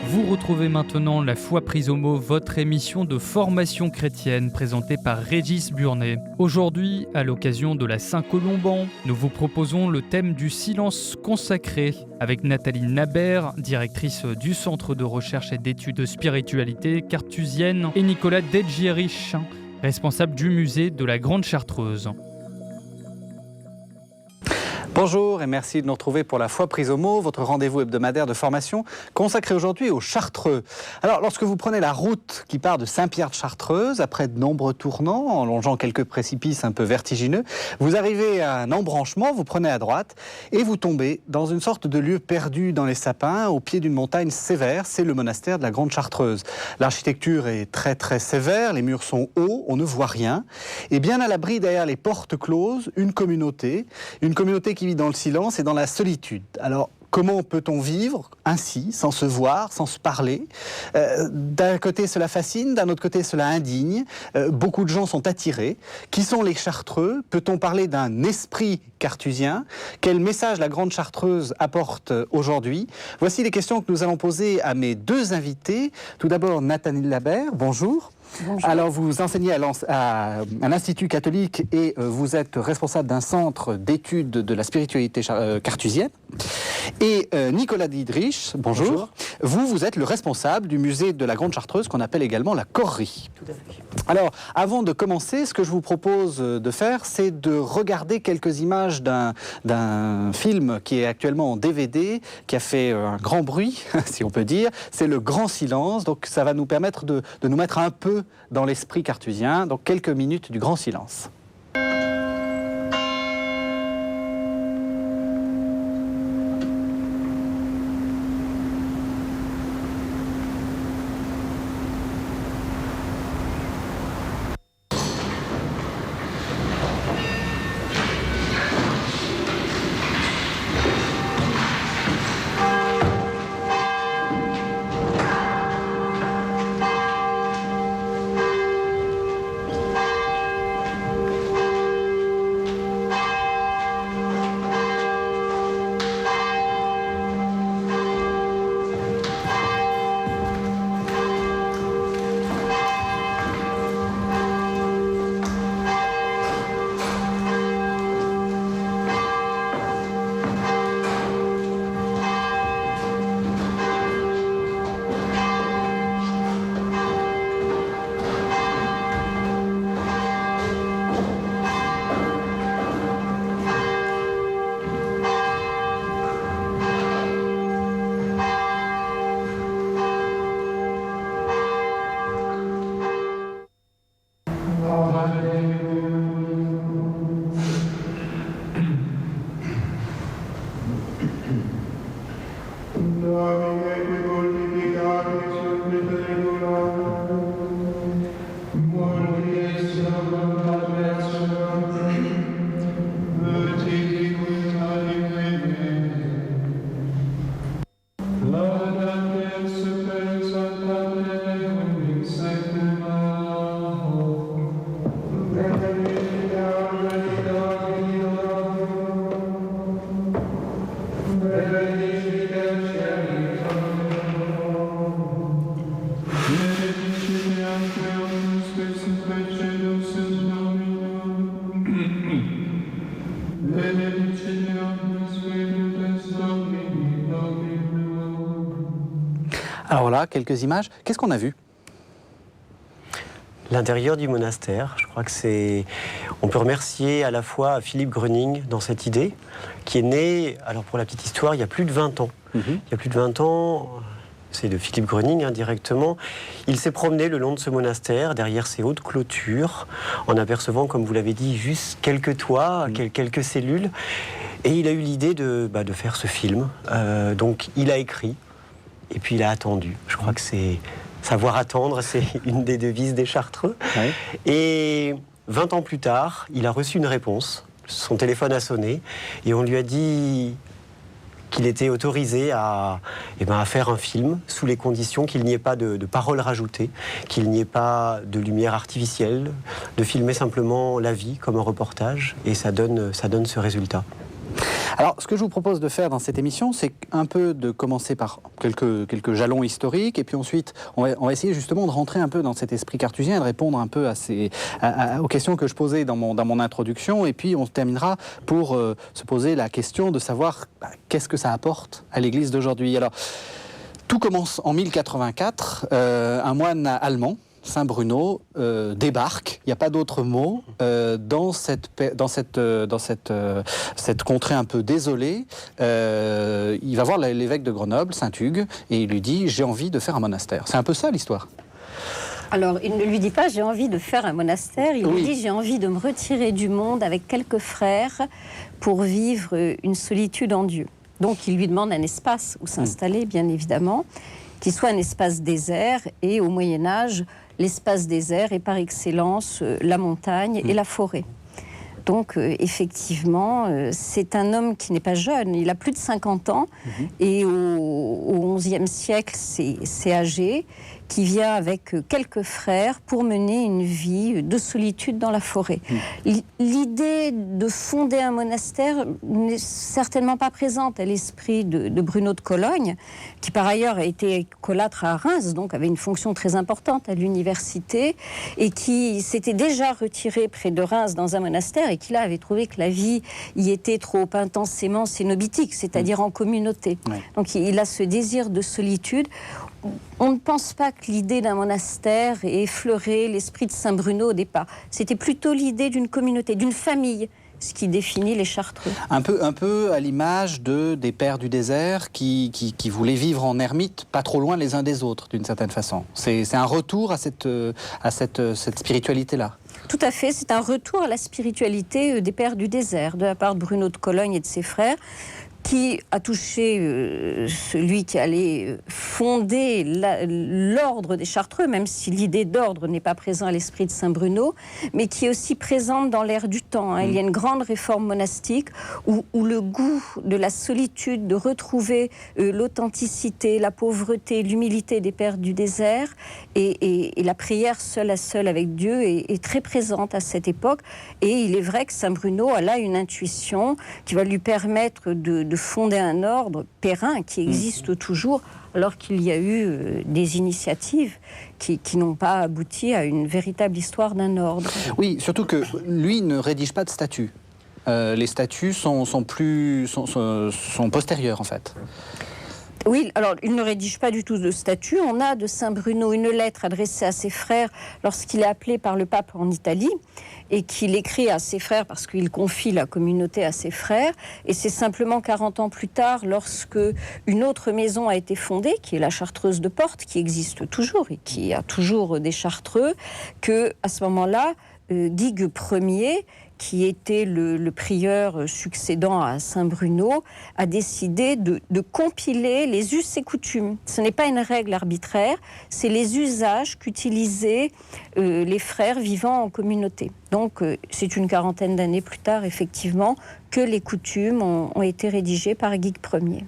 Vous retrouvez maintenant La foi prise au mot, votre émission de formation chrétienne présentée par Régis Burnet. Aujourd'hui, à l'occasion de la Saint-Colomban, nous vous proposons le thème du silence consacré avec Nathalie Nabert, directrice du Centre de recherche et d'études de spiritualité cartusienne, et Nicolas Dedgierich, responsable du musée de la Grande Chartreuse. Bonjour et merci de nous retrouver pour La foi prise au mot, votre rendez-vous hebdomadaire de formation consacré aujourd'hui aux Chartreux. Alors, lorsque vous prenez la route qui part de Saint-Pierre-de-Chartreuse, après de nombreux tournants, en longeant quelques précipices un peu vertigineux, vous arrivez à un embranchement, vous prenez à droite et vous tombez dans une sorte de lieu perdu dans les sapins, au pied d'une montagne sévère, c'est le monastère de la Grande Chartreuse. L'architecture est très très sévère, les murs sont hauts, on ne voit rien, et bien à l'abri derrière les portes closes, une communauté qui vit dans le silence et dans la solitude. Alors, comment peut-on vivre ainsi, sans se voir, sans se parler ? D'un côté, cela fascine, d'un autre côté, cela indigne. Beaucoup de gens sont attirés. Qui sont les Chartreux ? Peut-on parler d'un esprit cartusien ? Quel message la Grande Chartreuse apporte aujourd'hui ? Voici les questions que nous allons poser à mes deux invités. Tout d'abord, Nathalie Nabert, bonjour. Bonjour. Alors, vous enseignez à un institut catholique et vous êtes responsable d'un centre d'études de la spiritualité cartusienne. Et Nicolas Dedgierich, bonjour. Vous êtes le responsable du musée de la Grande Chartreuse qu'on appelle également la Correrie. Tout à fait. Alors, avant de commencer, ce que je vous propose de faire, c'est de regarder quelques images d'un film qui est actuellement en DVD, qui a fait un grand bruit, si on peut dire. C'est Le Grand Silence. Donc, ça va nous permettre de nous mettre un peu dans l'esprit cartusien. Donc, quelques minutes du Grand Silence. Alors là, quelques images. Qu'est-ce qu'on a vu ? L'intérieur du monastère, je crois que c'est... On peut remercier à la fois Philippe Gröning dans cette idée, qui est née, alors pour la petite histoire, il y a plus de 20 ans. Il y a plus de 20 ans, c'est de Philippe Gröning directement, il s'est promené le long de ce monastère, derrière ces hautes clôtures, en apercevant, comme vous l'avez dit, juste quelques toits, quelques cellules. Et il a eu l'idée de faire ce film. Donc il a écrit. Et puis il a attendu. Je crois que c'est savoir attendre, c'est une des devises des Chartreux. Oui. Et 20 ans plus tard, il a reçu une réponse. Son téléphone a sonné et on lui a dit qu'il était autorisé à faire un film sous les conditions qu'il n'y ait pas de paroles rajoutées, qu'il n'y ait pas de lumière artificielle, de filmer simplement la vie comme un reportage. Et ça donne ce résultat. Alors, ce que je vous propose de faire dans cette émission, c'est un peu de commencer par quelques jalons historiques, et puis ensuite, on va essayer justement de rentrer un peu dans cet esprit cartésien et de répondre un peu aux questions que je posais dans mon introduction, et puis on terminera pour se poser la question de savoir qu'est-ce que ça apporte à l'Église d'aujourd'hui. Alors, tout commence en 1084, un moine allemand, Saint Bruno, débarque, il n'y a pas d'autre mot, dans cette contrée un peu désolée. Il va voir l'évêque de Grenoble, Saint Hugues, et il lui dit « j'ai envie de faire un monastère ». C'est un peu ça l'histoire. Alors, il ne lui dit pas « j'ai envie de faire un monastère », il lui dit « j'ai envie de me retirer du monde avec quelques frères pour vivre une solitude en Dieu ». Donc, il lui demande un espace où s'installer, bien évidemment, qui soit un espace désert, et au Moyen-Âge, l'espace désert est par excellence la montagne et la forêt. Donc, effectivement, c'est un homme qui n'est pas jeune, il a plus de 50 ans, et au XIe siècle, c'est âgé, qui vient avec quelques frères pour mener une vie de solitude dans la forêt. L'idée de fonder un monastère n'est certainement pas présente à l'esprit de Bruno de Cologne, qui par ailleurs a été écolâtre à Reims, donc avait une fonction très importante à l'université, et qui s'était déjà retiré près de Reims dans un monastère, et qui là avait trouvé que la vie y était trop intensément cénobitique, c'est-à-dire en communauté. Donc il a ce désir de solitude. On ne pense pas que l'idée d'un monastère ait effleuré l'esprit de Saint Bruno au départ. C'était plutôt l'idée d'une communauté, d'une famille, ce qui définit les Chartreux. Un peu à l'image des pères du désert qui voulaient vivre en ermite, pas trop loin les uns des autres, d'une certaine façon. C'est un retour à cette spiritualité-là. Tout à fait, c'est un retour à la spiritualité des pères du désert, de la part de Bruno de Cologne et de ses frères, qui a touché celui qui allait fonder l'ordre des Chartreux, même si l'idée d'ordre n'est pas présente à l'esprit de Saint Bruno, mais qui est aussi présente dans l'air du temps. Il y a une grande réforme monastique où le goût de la solitude, de retrouver l'authenticité, la pauvreté, l'humilité des pères du désert et la prière seule à seule avec Dieu est très présente à cette époque. Et il est vrai que Saint Bruno a là une intuition qui va lui permettre de fonder un ordre périn qui existe toujours, alors qu'il y a eu des initiatives qui n'ont pas abouti à une véritable histoire d'un ordre. Oui, surtout que lui ne rédige pas de statuts. Les statuts sont postérieurs, en fait. Oui, alors il ne rédige pas du tout de statut. On a de Saint Bruno une lettre adressée à ses frères lorsqu'il est appelé par le pape en Italie et qu'il écrit à ses frères parce qu'il confie la communauté à ses frères. Et c'est simplement 40 ans plus tard, lorsque une autre maison a été fondée, qui est la Chartreuse de Portes, qui existe toujours et qui a toujours des Chartreux, que à ce moment-là, Guigues Ier, qui était le prieur succédant à Saint Bruno, a décidé de compiler les us et coutumes. Ce n'est pas une règle arbitraire, c'est les usages qu'utilisaient les frères vivant en communauté. Donc c'est une quarantaine d'années plus tard, effectivement, que les coutumes ont été rédigées par Guigues Ier.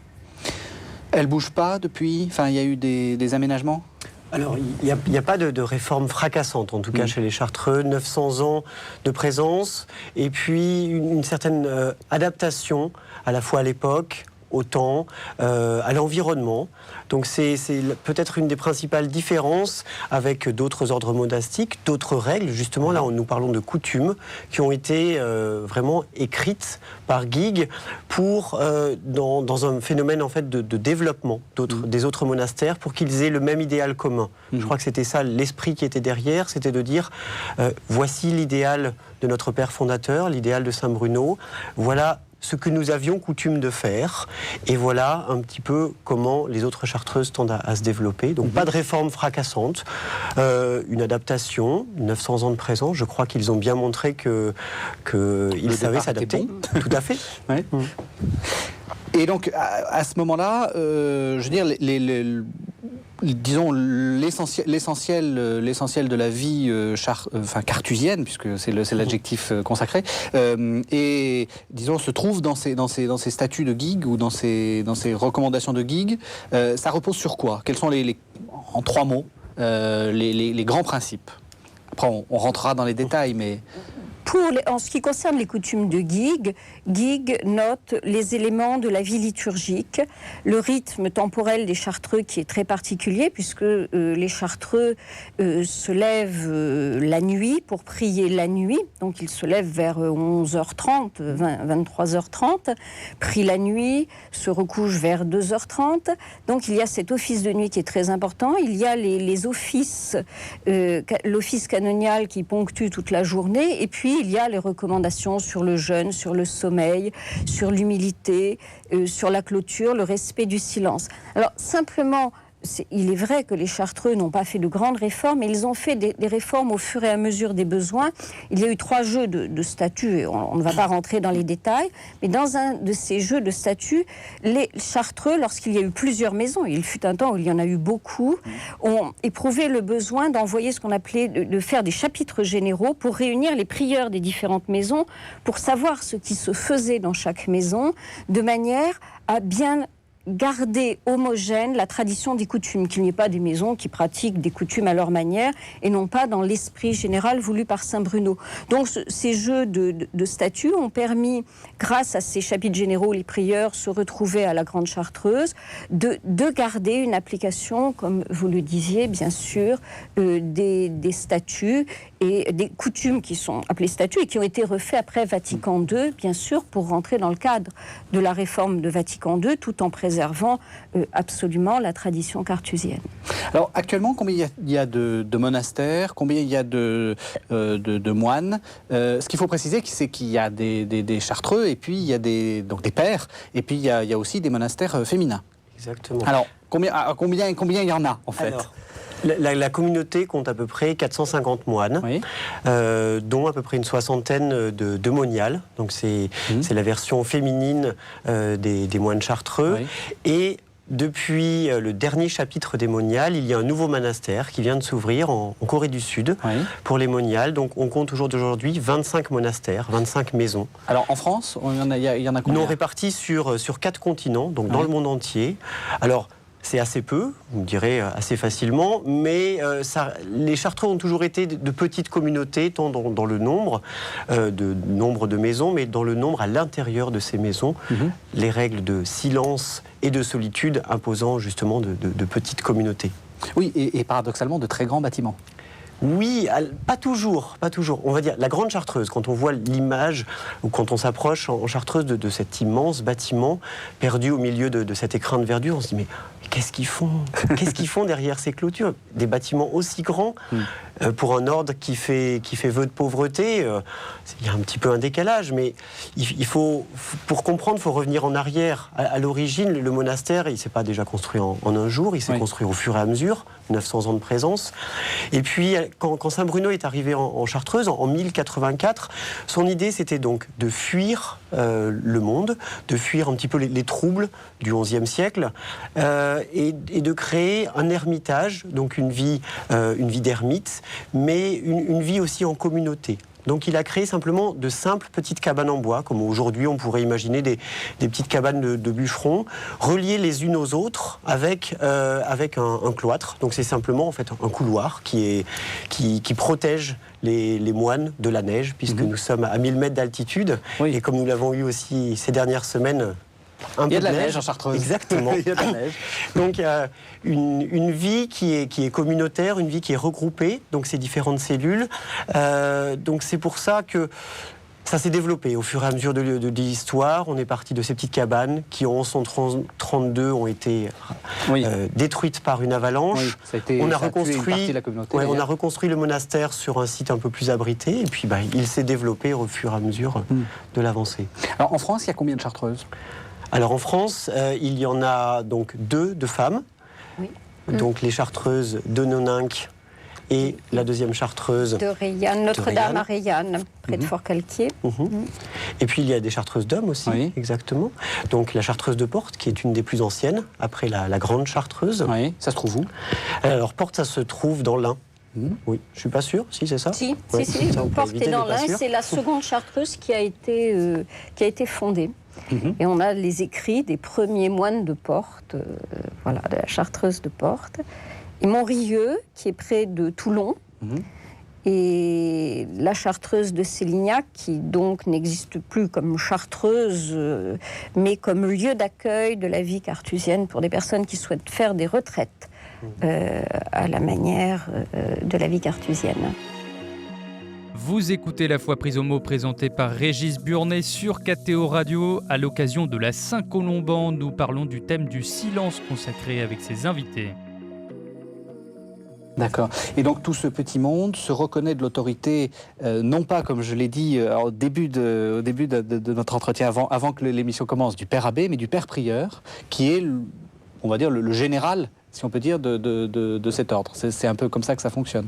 Elles ne bougent pas depuis ? Enfin, il y a eu des aménagements ? Alors, il n'y a pas de réforme fracassante, en tout cas chez les Chartreux. 900 ans de présence, et puis une certaine adaptation, à la fois à l'époque, au temps, à l'environnement. Donc c'est peut-être une des principales différences avec d'autres ordres monastiques, d'autres règles. Justement, là, nous parlons de coutumes qui ont été vraiment écrites par Guigues pour, dans un phénomène en fait, de développement des autres monastères pour qu'ils aient le même idéal commun. Je crois que c'était ça l'esprit qui était derrière, c'était de dire voici l'idéal de notre père fondateur, l'idéal de Saint Bruno, voilà ce que nous avions coutume de faire, et voilà un petit peu comment les autres Chartreuses tendent à se développer. Donc pas de réforme fracassante, une adaptation, 900 ans de présence, je crois qu'ils ont bien montré qu'ils savaient s'adapter. Bon. Tout à fait. Ouais. Et donc à ce moment-là, je veux dire, disons l'essentiel de la vie cartésienne, puisque c'est l'adjectif consacré, et disons se trouve dans ces statuts de Guigues ou dans ces recommandations de Guigues. Ça repose sur quoi ? Quels sont en 3 mots les grands principes ? Après on rentrera dans les détails, mais En ce qui concerne les coutumes de Guigues, Guigues note les éléments de la vie liturgique, le rythme temporel des Chartreux qui est très particulier puisque les Chartreux se lèvent la nuit pour prier la nuit. Donc ils se lèvent vers 11h30, 23h30, prient la nuit, se recouchent vers 2h30. Donc il y a cet office de nuit qui est très important. Il y a les offices, l'office canonial qui ponctue toute la journée. Et puis il y a les recommandations sur le jeûne, sur le sommeil, sur l'humilité, sur la clôture, le respect du silence. Alors simplement, il est vrai que les Chartreux n'ont pas fait de grandes réformes, mais ils ont fait des réformes au fur et à mesure des besoins. Il y a eu 3 jeux de statuts, on ne va pas rentrer dans les détails, mais dans un de ces jeux de statuts, les Chartreux, lorsqu'il y a eu plusieurs maisons, il fut un temps où il y en a eu beaucoup, ont éprouvé le besoin d'envoyer ce qu'on appelait, de faire des chapitres généraux pour réunir les prieurs des différentes maisons, pour savoir ce qui se faisait dans chaque maison, de manière à bien garder homogène la tradition des coutumes, qu'il n'y ait pas des maisons qui pratiquent des coutumes à leur manière et non pas dans l'esprit général voulu par Saint Bruno. Donc ces jeux de statuts ont permis, grâce à ces chapitres généraux, les prieurs se retrouvaient à la Grande Chartreuse, de garder une application, comme vous le disiez, bien sûr, des statuts et des coutumes qui sont appelées statuts et qui ont été refaits après Vatican II, bien sûr, pour rentrer dans le cadre de la réforme de Vatican II, tout en préservant absolument la tradition carthusienne. Alors actuellement, combien il y a de monastères, combien il y a de moines? Ce qu'il faut préciser, c'est qu'il y a des Chartreux et puis il y a des pères et puis il y a aussi des monastères féminins. Exactement. Alors combien il y en a en fait? Alors, la communauté compte à peu près 450 moines, oui. Dont à peu près une soixantaine de moniales. Donc c'est la version féminine des moines chartreux. Oui. Et depuis le dernier chapitre des moniales, il y a un nouveau monastère qui vient de s'ouvrir en Corée du Sud, oui, pour les moniales. Donc on compte aujourd'hui 25 monastères, 25 maisons. Alors en France, il y en a combien? Non, répartis sur 4 continents, donc dans le monde entier. Alors, c'est assez peu, vous me direz assez facilement, mais les Chartreux ont toujours été de petites communautés, tant dans le nombre de maisons, mais dans le nombre à l'intérieur de ces maisons, les règles de silence et de solitude imposant justement de petites communautés. Oui, et paradoxalement de très grands bâtiments. Oui, pas toujours. On va dire, la Grande Chartreuse, quand on voit l'image, ou quand on s'approche en Chartreuse de cet immense bâtiment perdu au milieu de cet écrin de verdure, on se dit, mais qu'est-ce qu'ils font? Qu'est-ce qu'ils font derrière ces clôtures? Des bâtiments aussi grands, pour un ordre qui fait vœu de pauvreté, il y a un petit peu un décalage, mais pour comprendre, il faut revenir en arrière. À l'origine, le monastère, il ne s'est pas déjà construit en un jour, il s'est construit au fur et à mesure, 900 ans de présence. Et puis, quand Saint Bruno est arrivé en Chartreuse, en 1084, son idée, c'était donc de fuir le monde, de fuir un petit peu les troubles du XIe siècle, et de créer un ermitage, donc une vie d'ermite, mais une vie aussi en communauté. Donc il a créé simplement de simples petites cabanes en bois, comme aujourd'hui on pourrait imaginer des petites cabanes de bûcherons, reliées les unes aux autres avec un cloître. Donc c'est simplement en fait un couloir qui protège les moines de la neige, puisque nous sommes à 1000 mètres d'altitude, oui. Et comme nous l'avons eu aussi ces dernières semaines, il y a de la neige en Chartreuse. Exactement. Il y a de la neige. Donc il y a une vie qui est communautaire, une vie qui est regroupée, donc ces différentes cellules. Donc c'est pour ça que ça s'est développé au fur et à mesure de l'histoire. On est parti de ces petites cabanes qui en 1132 ont été détruites par une avalanche. Oui, ça a été, on a reconstruit le monastère sur un site un peu plus abrité, et puis il s'est développé au fur et à mesure de l'avancée. Alors en France, il y a combien de Chartreuses? Alors en France, il y en a donc 2 de femmes, oui. Donc les Chartreuses de Noninck et la deuxième Chartreuse de Reillanne, Notre-Dame à Reillanne, près de Fort-Calquier. Et puis il y a des Chartreuses d'hommes aussi, oui. Exactement. Donc la Chartreuse de Portes, qui est une des plus anciennes, après la Grande Chartreuse. Oui. Ça se trouve où? Alors Portes, ça se trouve dans l'Ain. Oui, je suis pas sûr, si c'est ça. Si, Portes est dans l'Ain, c'est la seconde Chartreuse qui a été fondée. Et on a les écrits des premiers moines de Portes, de la Chartreuse de Portes. Et Montrieux, qui est près de Toulon, Et la chartreuse de Sélignac, qui donc n'existe plus comme chartreuse, mais comme lieu d'accueil de la vie carthusienne pour des personnes qui souhaitent faire des retraites à la manière de la vie carthusienne. Vous écoutez La Foi prise au mot, présentée par Régis Burnet sur KTO Radio. À l'occasion de la Saint-Colomban, nous parlons du thème du silence consacré avec ses invités. D'accord. Et donc tout ce petit monde se reconnaît de l'autorité, non pas, comme je l'ai dit au début de notre entretien, avant que l'émission commence, du père abbé, mais du père prieur, qui est, on va dire, le général, si on peut dire, de cet ordre. C'est un peu comme ça que ça fonctionne.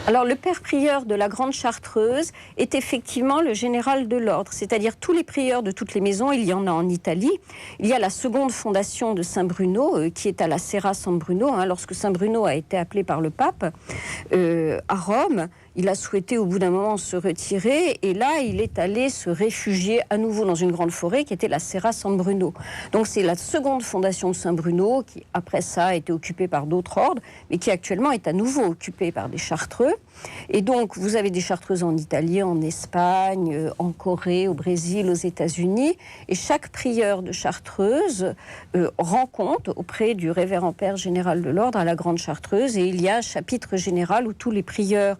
Alors, le père prieur de la Grande Chartreuse est effectivement le général de l'ordre, c'est-à-dire tous les prieurs de toutes les maisons, il y en a en Italie. Il y a la seconde fondation de Saint-Bruno, qui est à la Serra San Bruno, lorsque Saint-Bruno a été appelé par le pape à Rome. Il a souhaité au bout d'un moment se retirer et là, il est allé se réfugier à nouveau dans une grande forêt qui était la Serra San Bruno. Donc c'est la seconde fondation de Saint-Bruno qui, après ça, a été occupée par d'autres ordres, mais qui actuellement est à nouveau occupée par des chartreux. Et donc, vous avez des chartreuses en Italie, en Espagne, en Corée, au Brésil, aux États-Unis. Et chaque prieur de chartreuse rend compte auprès du révérend père général de l'ordre à la Grande Chartreuse. Et il y a un chapitre général où tous les prieurs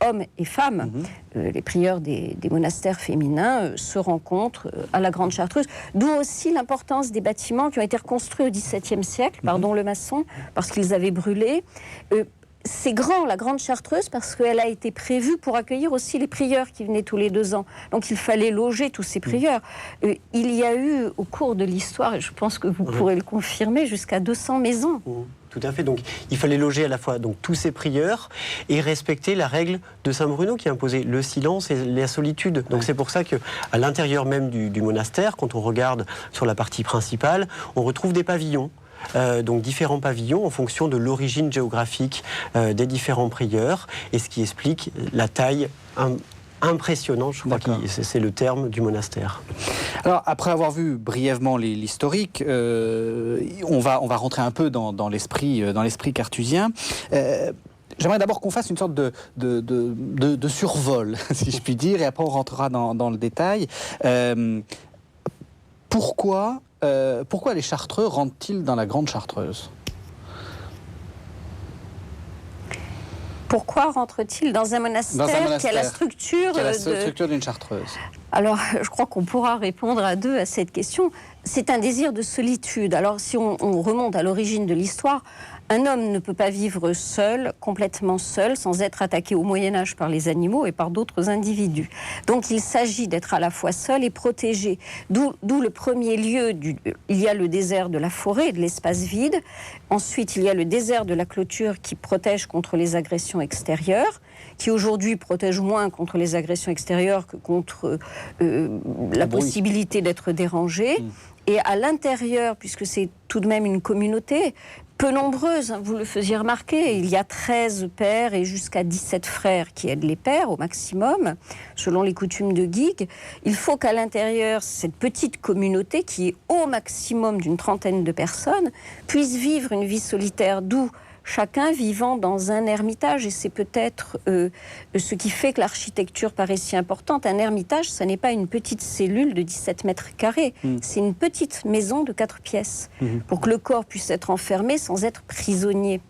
hommes et femmes, les prieurs des monastères féminins, se rencontrent à la Grande Chartreuse. D'où aussi l'importance des bâtiments qui ont été reconstruits au XVIIe siècle par Don Le Maçon, parce qu'ils avaient brûlé. C'est grand, la Grande Chartreuse, parce qu'elle a été prévue pour accueillir aussi les prieurs qui venaient tous les 2 ans. Donc il fallait loger tous ces prieurs. Il y a eu, au cours de l'histoire, et je pense que vous pourrez le confirmer, jusqu'à 200 maisons. Tout à fait. Donc, il fallait loger à la fois donc, tous ces prieurs et respecter la règle de Saint-Bruno qui imposait le silence et la solitude. Donc, c'est pour ça qu'à l'intérieur même du monastère, quand on regarde sur la partie principale, on retrouve des pavillons. Donc différents pavillons en fonction de l'origine géographique des différents prieurs, et ce qui explique la taille impressionnante, je crois que c'est le terme du monastère. Alors, après avoir vu brièvement l'historique, on va rentrer un peu dans l'esprit carthusien. J'aimerais d'abord qu'on fasse une sorte de survol, si je puis dire, et après on rentrera dans le détail. Pourquoi les Chartreux rentrent-ils dans la Grande Chartreuse ? Pourquoi rentre-t-il dans un monastère qui a la structure d'une chartreuse ? Alors, je crois qu'on pourra répondre à deux à cette question. C'est un désir de solitude. Alors, si on remonte à l'origine de l'histoire, un homme ne peut pas vivre seul, complètement seul, sans être attaqué au Moyen-Âge par les animaux et par d'autres individus. Donc, il s'agit d'être à la fois seul et protégé. D'où le premier lieu, il y a le désert de la forêt, de l'espace vide. Ensuite, il y a le désert de la clôture qui protège contre les agressions extérieures, qui aujourd'hui protège moins contre les agressions extérieures que contre la possibilité d'être dérangé. Et à l'intérieur, puisque c'est tout de même une communauté peu nombreuse, vous le faisiez remarquer, il y a 13 pères et jusqu'à 17 frères qui aident les pères au maximum, selon les coutumes de Guigues. Il faut qu'à l'intérieur, cette petite communauté, qui est au maximum d'une trentaine de personnes, puisse vivre une vie solitaire, d'où chacun vivant dans un ermitage, et c'est peut-être ce qui fait que l'architecture paraît si importante. Un ermitage, ça n'est pas une petite cellule de 17 mètres carrés, c'est une petite maison de 4 pièces, pour que le corps puisse être enfermé sans être prisonnier,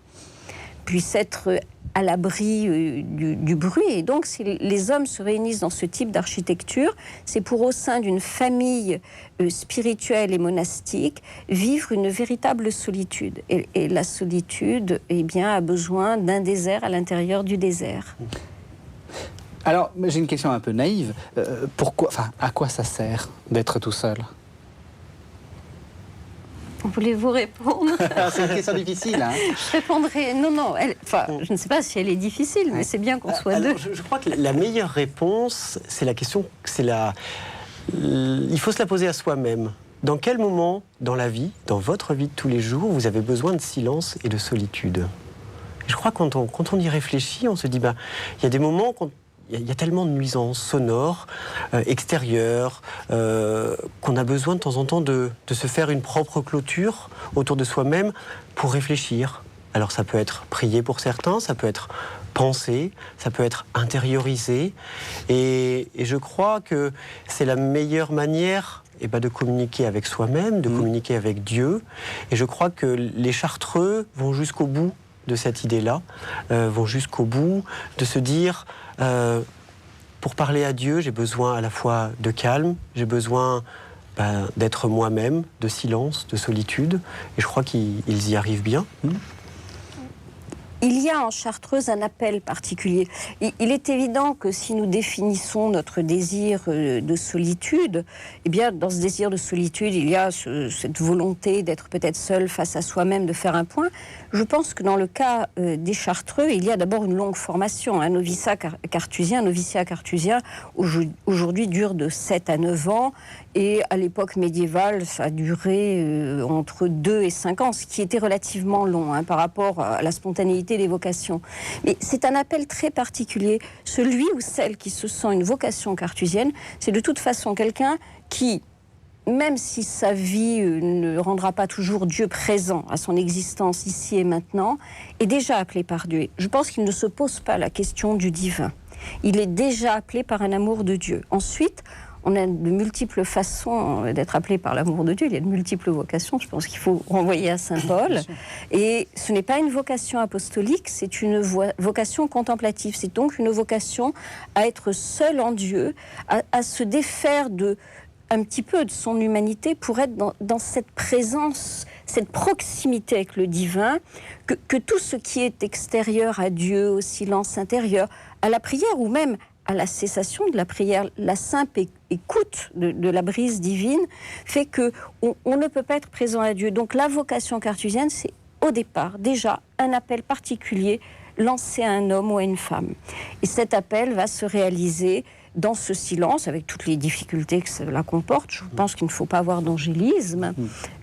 puisse être à l'abri du bruit. Et donc, si les hommes se réunissent dans ce type d'architecture, c'est pour, au sein d'une famille spirituelle et monastique, vivre une véritable solitude. Et la solitude, eh bien, a besoin d'un désert à l'intérieur du désert. Alors, j'ai une question un peu naïve. À quoi ça sert d'être tout seul ? Voulez-vous répondre ? C'est une question difficile. Hein. Je répondrai non. Je ne sais pas si elle est difficile, mais c'est bien qu'on soit deux. Je crois que la meilleure réponse, c'est la question, il faut se la poser à soi-même. Dans quel moment dans la vie, dans votre vie de tous les jours, vous avez besoin de silence et de solitude ? Je crois que quand on y réfléchit, on se dit, il y a des moments il y a tellement de nuisances sonores, extérieures, qu'on a besoin de temps en temps de se faire une propre clôture autour de soi-même pour réfléchir. Alors ça peut être prier pour certains, ça peut être pensé, ça peut être intériorisé. Et je crois que c'est la meilleure manière de communiquer avec soi-même, de communiquer avec Dieu. Et je crois que les Chartreux vont jusqu'au bout de cette idée-là, vont jusqu'au bout de se dire, pour parler à Dieu, j'ai besoin à la fois de calme, j'ai besoin d'être moi-même, de silence, de solitude. Et je crois qu'ils y arrivent bien. Il y a en Chartreuse un appel particulier. Il est évident que si nous définissons notre désir de solitude, eh bien, dans ce désir de solitude, il y a cette volonté d'être peut-être seul face à soi-même, de faire un point. Je pense que dans le cas des Chartreux, il y a d'abord une longue formation. Un noviciat cartusien aujourd'hui dure de 7 à 9 ans. Et à l'époque médiévale, ça a duré entre 2 et 5 ans, ce qui était relativement long par rapport à la spontanéité des vocations. Mais c'est un appel très particulier. Celui ou celle qui se sent une vocation cartusienne, c'est de toute façon quelqu'un qui, même si sa vie ne rendra pas toujours Dieu présent à son existence ici et maintenant, est déjà appelé par Dieu. Je pense qu'il ne se pose pas la question du divin. Il est déjà appelé par un amour de Dieu. Ensuite, on a de multiples façons d'être appelé par l'amour de Dieu. Il y a de multiples vocations. Je pense qu'il faut renvoyer à saint Paul. Et ce n'est pas une vocation apostolique, c'est une vocation contemplative. C'est donc une vocation à être seul en Dieu, à se défaire un petit peu de son humanité pour être dans cette présence, cette proximité avec le divin, que tout ce qui est extérieur à Dieu, au silence intérieur, à la prière ou même à la cessation de la prière, la simple écoute de la brise divine fait qu'on ne peut pas être présent à Dieu. Donc la vocation cartusienne, c'est au départ déjà un appel particulier lancé à un homme ou à une femme. Et cet appel va se réaliser dans ce silence, avec toutes les difficultés que cela comporte. Je pense qu'il ne faut pas avoir d'angélisme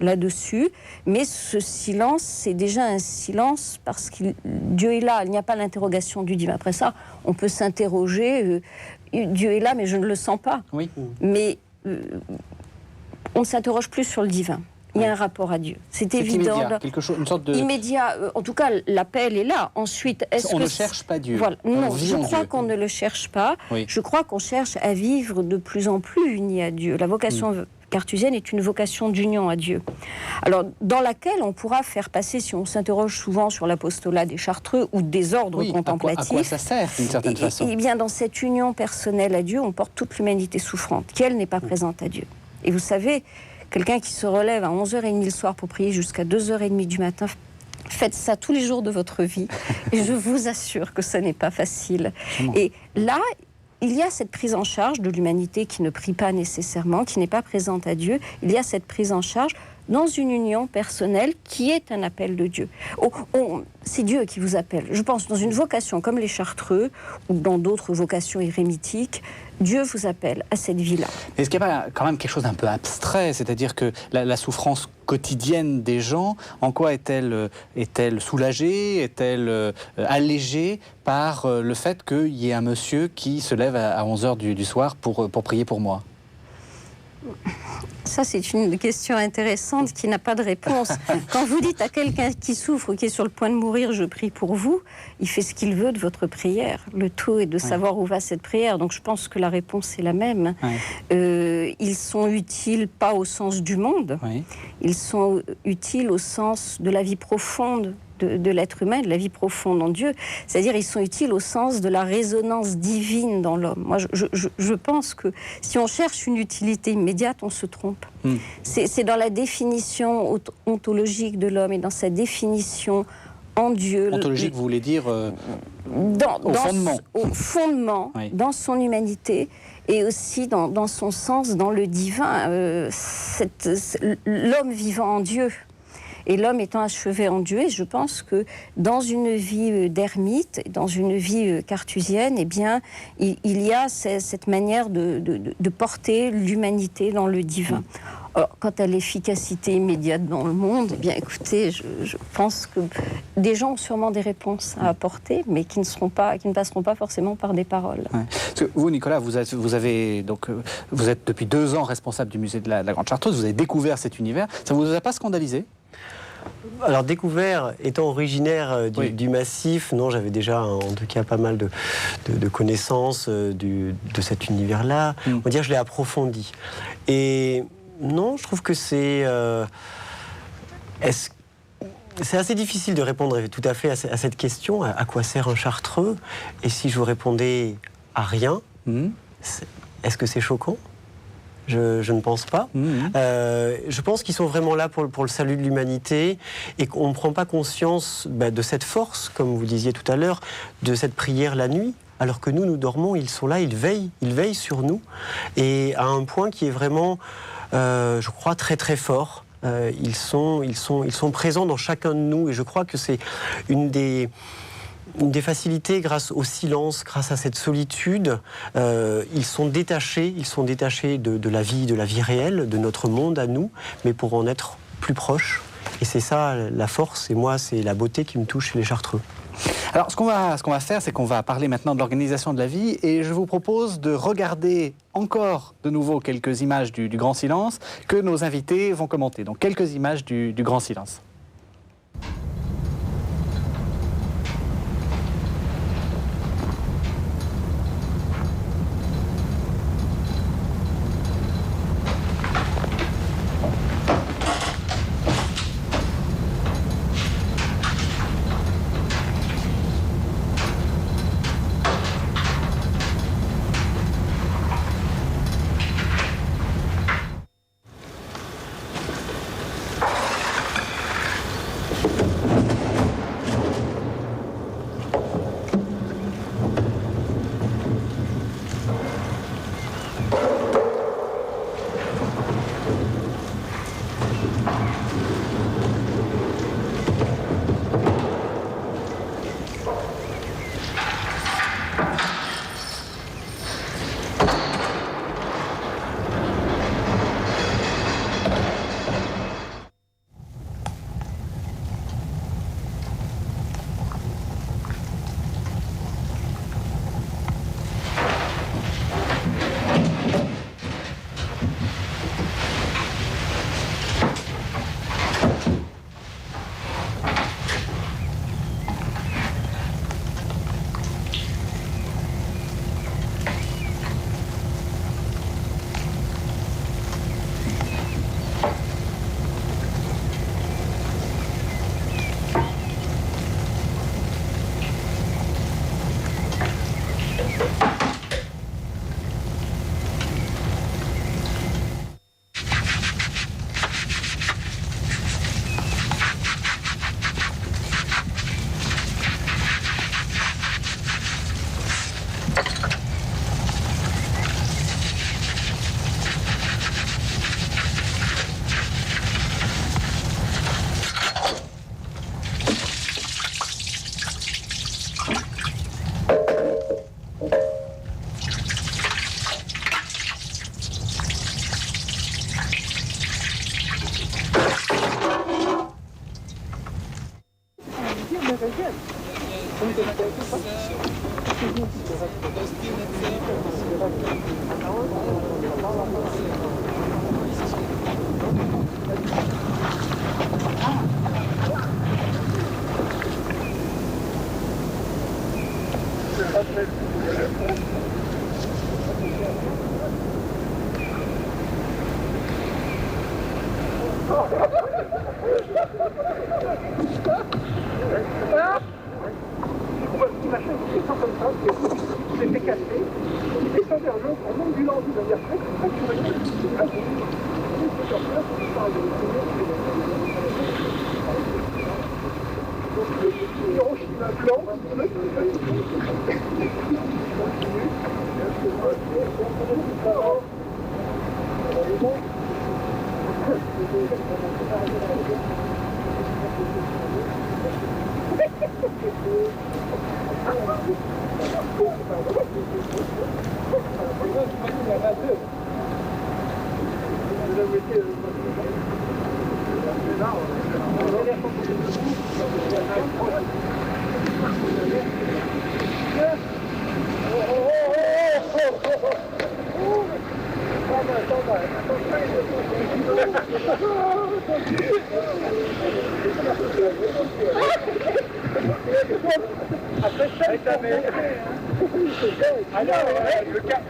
là-dessus, mais ce silence, c'est déjà un silence parce que Dieu est là, il n'y a pas l'interrogation du divin. Après ça, on peut s'interroger, Dieu est là, mais je ne le sens pas. Oui. Mais on ne s'interroge plus sur le divin. Il y a un rapport à Dieu. C'est évident. Immédiat, quelque chose, une sorte de... Immédiat. En tout cas, l'appel est là. Ensuite, on ne cherche pas Dieu. Voilà. Non, je crois qu'on ne le cherche pas. Oui. Je crois qu'on cherche à vivre de plus en plus unis à Dieu. La vocation cartusienne est une vocation d'union à Dieu. Alors, dans laquelle on pourra faire passer, si on s'interroge souvent sur l'apostolat des Chartreux ou des ordres contemplatifs... À quoi ça sert, d'une certaine façon ? Eh bien, dans cette union personnelle à Dieu, on porte toute l'humanité souffrante, qui, elle, n'est pas présente à Dieu. Et vous savez... Quelqu'un qui se relève à 11h30 le soir pour prier jusqu'à 2h30 du matin, faites ça tous les jours de votre vie. Et je vous assure que ce n'est pas facile. Et là, il y a cette prise en charge de l'humanité qui ne prie pas nécessairement, qui n'est pas présente à Dieu. Il y a cette prise en charge dans une union personnelle qui est un appel de Dieu. C'est Dieu qui vous appelle. Je pense dans une vocation comme les Chartreux ou dans d'autres vocations érémitiques, Dieu vous appelle à cette vie-là. Est-ce qu'il n'y a pas quand même quelque chose d'un peu abstrait ? C'est-à-dire que la souffrance quotidienne des gens, en quoi est-elle soulagée ? Est-elle allégée par le fait qu'il y ait un monsieur qui se lève à 11h du soir pour prier pour moi ? Ça, c'est une question intéressante qui n'a pas de réponse. Quand vous dites à quelqu'un qui souffre ou qui est sur le point de mourir, je prie pour vous, il fait ce qu'il veut de votre prière. Le tout est de savoir où va cette prière. Donc je pense que la réponse est la même. Ils sont utiles pas au sens du monde, ils sont utiles au sens de la vie profonde de l'être humain, de la vie profonde en Dieu. C'est-à-dire, ils sont utiles au sens de la résonance divine dans l'homme. Moi, je pense que si on cherche une utilité immédiate, on se trompe. C'est dans la définition ontologique de l'homme et dans sa définition en Dieu. Ontologique, vous voulez dire au fondement. Au fondement, dans son humanité et aussi dans son sens, dans le divin. L'homme vivant en Dieu. Et l'homme étant achevé en Dieu, et je pense que dans une vie d'ermite, dans une vie cartusienne, eh bien, il y a cette manière de porter l'humanité dans le divin. Alors, quant à l'efficacité immédiate dans le monde, eh bien, écoutez, je pense que des gens ont sûrement des réponses à apporter, mais qui ne passeront pas forcément par des paroles. Parce que vous, Nicolas, vous êtes depuis 2 ans responsable du musée de la Grande Chartreuse, vous avez découvert cet univers. Ça ne vous a pas scandalisé ? Alors découvert, étant originaire du massif, non, j'avais déjà en tout cas pas mal de connaissances de cet univers-là. On va dire que je l'ai approfondi. Et non, je trouve que c'est assez difficile de répondre tout à fait à cette question, à quoi sert un chartreux? Et si je vous répondais à rien, est-ce que c'est choquant? Je ne pense pas. Je pense qu'ils sont vraiment là pour le salut de l'humanité et qu'on ne prend pas conscience de cette force, comme vous disiez tout à l'heure, de cette prière la nuit. Alors que nous dormons, ils sont là, ils veillent sur nous. Et à un point qui est vraiment, je crois, très très fort. Ils sont présents dans chacun de nous et je crois que c'est une des facilités grâce au silence, grâce à cette solitude. Ils sont détachés de la vie réelle, de notre monde à nous, mais pour en être plus proches. Et c'est ça la force, et moi c'est la beauté qui me touche chez les Chartreux. Alors, ce qu'on va faire, c'est qu'on va parler maintenant de l'organisation de la vie, et je vous propose de regarder encore de nouveau quelques images du Grand Silence que nos invités vont commenter. Donc, quelques images du Grand Silence.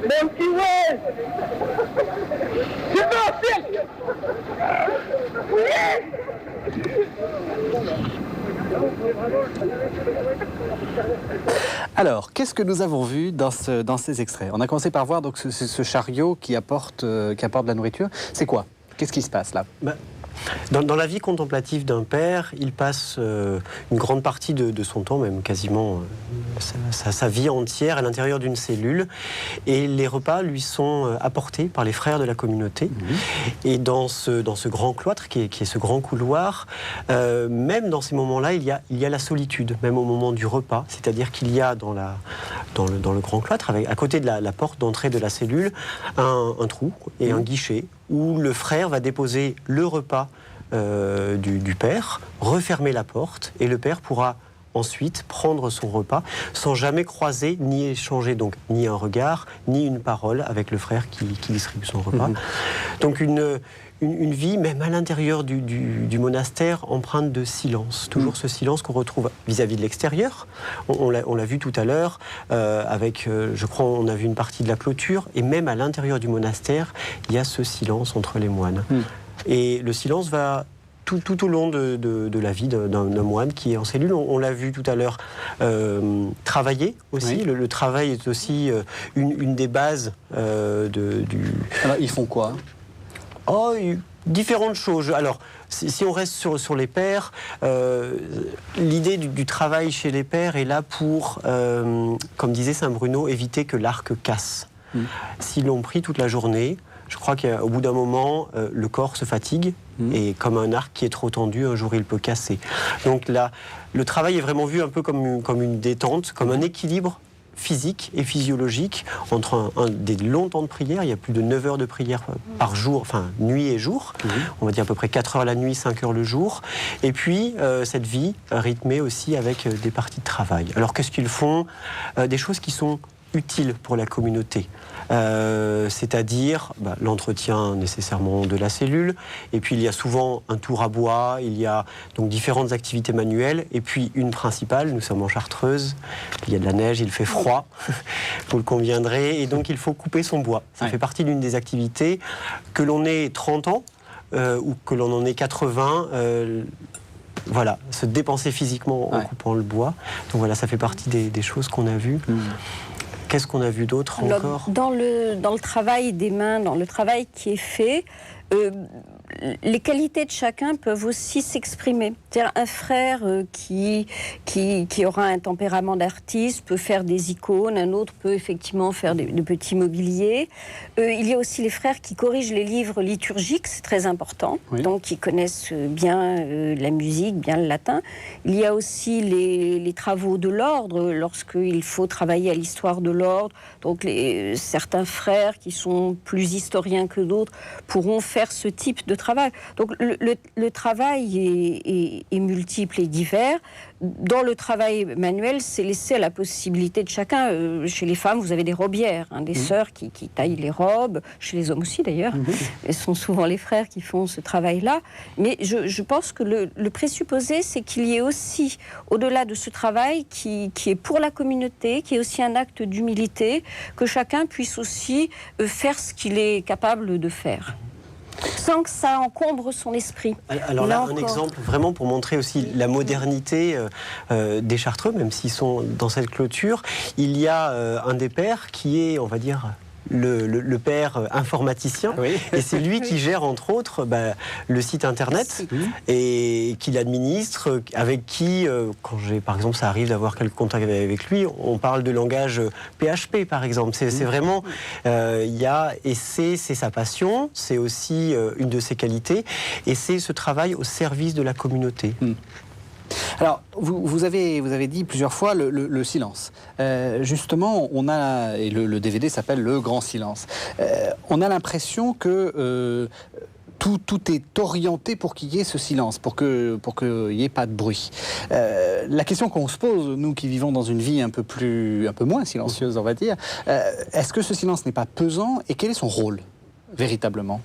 Mon petit ouais. C'est parti. Alors, qu'est-ce que nous avons vu dans ces extraits? On a commencé par voir donc, ce chariot qui apporte de la nourriture. C'est quoi? Qu'est-ce qui se passe là? Dans la vie contemplative d'un père, il passe une grande partie de son temps, même quasiment sa vie entière à l'intérieur d'une cellule. Et les repas lui sont apportés par les frères de la communauté. Et dans ce grand cloître, qui est ce grand couloir, même dans ces moments-là, il y a la solitude, même au moment du repas. C'est-à-dire qu'il y a dans le grand cloître, à côté de la porte d'entrée de la cellule, un trou et un guichet où le frère va déposer le repas du père, refermer la porte, et le père pourra ensuite prendre son repas sans jamais croiser ni échanger donc ni un regard ni une parole avec le frère qui distribue son repas. Donc une vie, même à l'intérieur du monastère, empreinte de silence. Toujours ce silence qu'on retrouve vis-à-vis de l'extérieur. On l'a vu tout à l'heure, je crois, on a vu une partie de la clôture, et même à l'intérieur du monastère, il y a ce silence entre les moines. Et le silence va tout au long de la vie d'un moine qui est en cellule. On l'a vu tout à l'heure travailler aussi. Oui. Le travail est aussi une des bases du... Alors, ils font quoi ? Différentes choses. Alors, si on reste sur les pères, l'idée du travail chez les pères est là pour, comme disait Saint Bruno, éviter que l'arc casse. S'ils l'ont pris toute la journée, je crois qu'au bout d'un moment, le corps se fatigue, et comme un arc qui est trop tendu, un jour il peut casser. Donc là, le travail est vraiment vu un peu comme une détente, comme un équilibre physique et physiologique entre des longs temps de prière. Il y a plus de 9 heures de prière par jour, enfin nuit et jour. On va dire à peu près 4 heures la nuit, 5 heures le jour. Et puis cette vie rythmée aussi avec des parties de travail. Alors qu'est-ce qu'ils font ? Des choses qui sont utiles pour la communauté. C'est-à-dire l'entretien nécessairement de la cellule, et puis il y a souvent un tour à bois, il y a donc différentes activités manuelles, et puis une principale, nous sommes en Chartreuse, il y a de la neige, il fait froid, vous le conviendrez, et donc il faut couper son bois. Ça fait partie d'une des activités, que l'on ait 30 ans ou que l'on en ait 80, voilà, se dépenser physiquement en coupant le bois. Donc voilà, ça fait partie des choses qu'on a vues. Qu'est-ce qu'on a vu d'autre encore ? Dans le travail des mains, dans le travail qui est fait, les qualités de chacun peuvent aussi s'exprimer. C'est-à-dire un frère qui aura un tempérament d'artiste peut faire des icônes, un autre peut effectivement faire de petits mobiliers. Il y a aussi les frères qui corrigent les livres liturgiques, c'est très important, donc qui connaissent bien la musique, bien le latin. Il y a aussi les travaux de l'ordre, lorsqu'il faut travailler à l'histoire de l'ordre. Donc certains frères qui sont plus historiens que d'autres pourront faire ce type de travail. Donc le travail est multiple et divers. Dans le travail manuel, c'est laissé à la possibilité de chacun. Chez les femmes, vous avez des robières, des sœurs qui taillent les robes. Chez les hommes aussi, d'ailleurs. Ce sont souvent les frères qui font ce travail-là. Mais je pense que le présupposé, c'est qu'il y ait aussi, au-delà de ce travail qui est pour la communauté, qui est aussi un acte d'humilité, que chacun puisse aussi faire ce qu'il est capable de faire, sans que ça encombre son esprit. Alors là, un exemple vraiment pour montrer aussi la modernité des Chartreux, même s'ils sont dans cette clôture. Il y a un des pères qui est, on va dire, le père informaticien, et c'est lui qui gère entre autres le site internet et qui l'administre, avec qui, quand par exemple ça arrive d'avoir quelques contacts avec lui, on parle de langage PHP par exemple. C'est vraiment, et c'est sa passion, c'est aussi une de ses qualités, et c'est ce travail au service de la communauté. Alors, vous avez dit plusieurs fois le silence. Justement, on a, et le DVD s'appelle Le Grand Silence. On a l'impression que tout est orienté pour qu'il y ait ce silence, pour qu'il n'y ait pas de bruit. La question qu'on se pose, nous qui vivons dans une vie un peu moins silencieuse, on va dire, est-ce que ce silence n'est pas pesant, et quel est son rôle, véritablement ?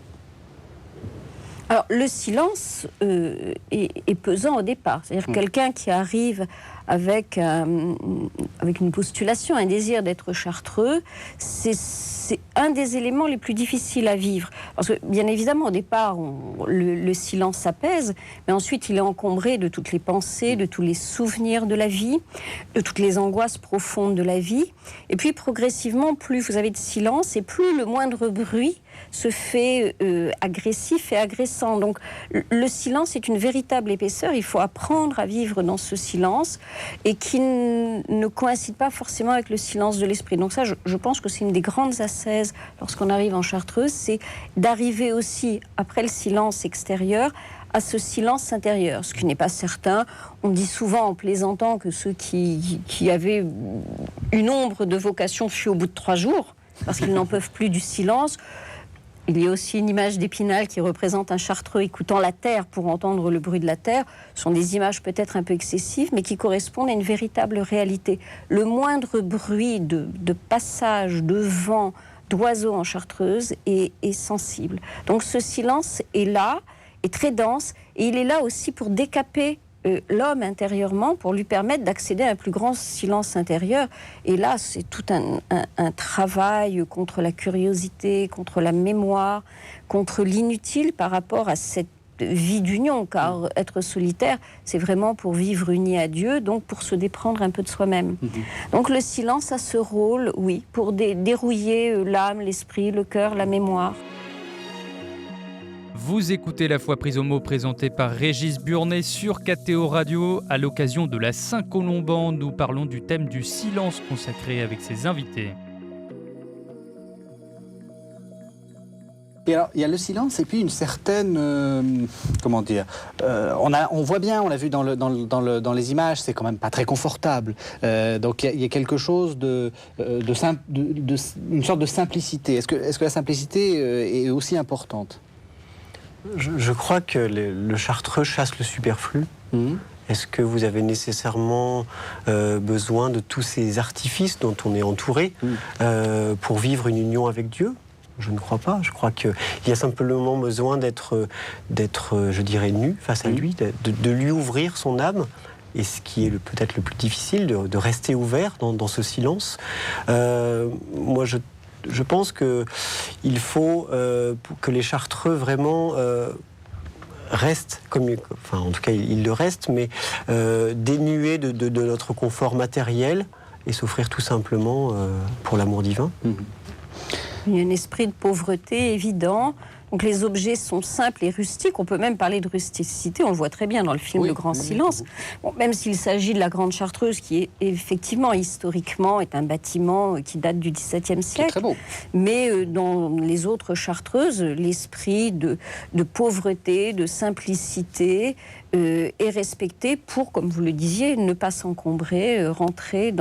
Alors, le silence est pesant au départ. C'est-à-dire quelqu'un qui arrive avec une postulation, un désir d'être chartreux, c'est un des éléments les plus difficiles à vivre. Parce que, bien évidemment, au départ, le silence s'apaise, mais ensuite, il est encombré de toutes les pensées, de tous les souvenirs de la vie, de toutes les angoisses profondes de la vie. Et puis, progressivement, plus vous avez de silence et plus le moindre bruit se fait agressif et agressant. Donc, le silence est une véritable épaisseur. Il faut apprendre à vivre dans ce silence et qui ne coïncide pas forcément avec le silence de l'esprit. Donc ça, je pense que c'est une des grandes assaises lorsqu'on arrive en Chartreuse, c'est d'arriver aussi, après le silence extérieur, à ce silence intérieur, ce qui n'est pas certain. On dit souvent en plaisantant que ceux qui avaient une ombre de vocation fuient au bout de 3 jours, parce qu'ils n'en peuvent plus du silence. Il y a aussi une image d'Épinal qui représente un chartreux écoutant la terre pour entendre le bruit de la terre. Ce sont des images peut-être un peu excessives, mais qui correspondent à une véritable réalité. Le moindre bruit de passage, de vent, d'oiseaux en Chartreuse est sensible. Donc ce silence est là, est très dense, et il est là aussi pour décaper l'homme intérieurement, pour lui permettre d'accéder à un plus grand silence intérieur. Et là, c'est tout un travail contre la curiosité, contre la mémoire, contre l'inutile par rapport à cette vie d'union, car être solitaire, c'est vraiment pour vivre uni à Dieu, donc pour se déprendre un peu de soi-même. Donc le silence a ce rôle, oui, pour dérouiller l'âme, l'esprit, le cœur, la mémoire. Vous écoutez La Foi prise au mot, présentée par Régis Burnet sur KTO Radio. À l'occasion de la Saint-Colomban, nous parlons du thème du silence consacré avec ses invités. Et alors, il y a le silence et puis une certaine... comment dire on voit bien, on l'a vu dans les images, c'est quand même pas très confortable. Donc il y a quelque chose une sorte de simplicité. Est-ce que la simplicité est aussi importante ? Je crois que le chartreux chasse le superflu. Est-ce que vous avez nécessairement besoin de tous ces artifices dont on est entouré pour vivre une union avec Dieu ? Je ne crois pas. Je crois qu'il y a simplement besoin d'être, je dirais, nu face à lui, de lui ouvrir son âme. Et ce qui est peut-être le plus difficile, de rester ouvert dans ce silence. Moi, je pense qu'il faut que les chartreux vraiment restent, en tout cas ils le restent, mais dénués de notre confort matériel et s'offrir tout simplement pour l'amour divin. Il y a un esprit de pauvreté évident. Donc les objets sont simples et rustiques. On peut même parler de rusticité. On le voit très bien dans le film Le Grand Silence. Bon, même s'il s'agit de la Grande Chartreuse, qui est effectivement historiquement est un bâtiment qui date du XVIIe siècle. C'est très beau. Mais dans les autres Chartreuses, l'esprit de pauvreté, de simplicité est respecté pour, comme vous le disiez, ne pas s'encombrer, rentrer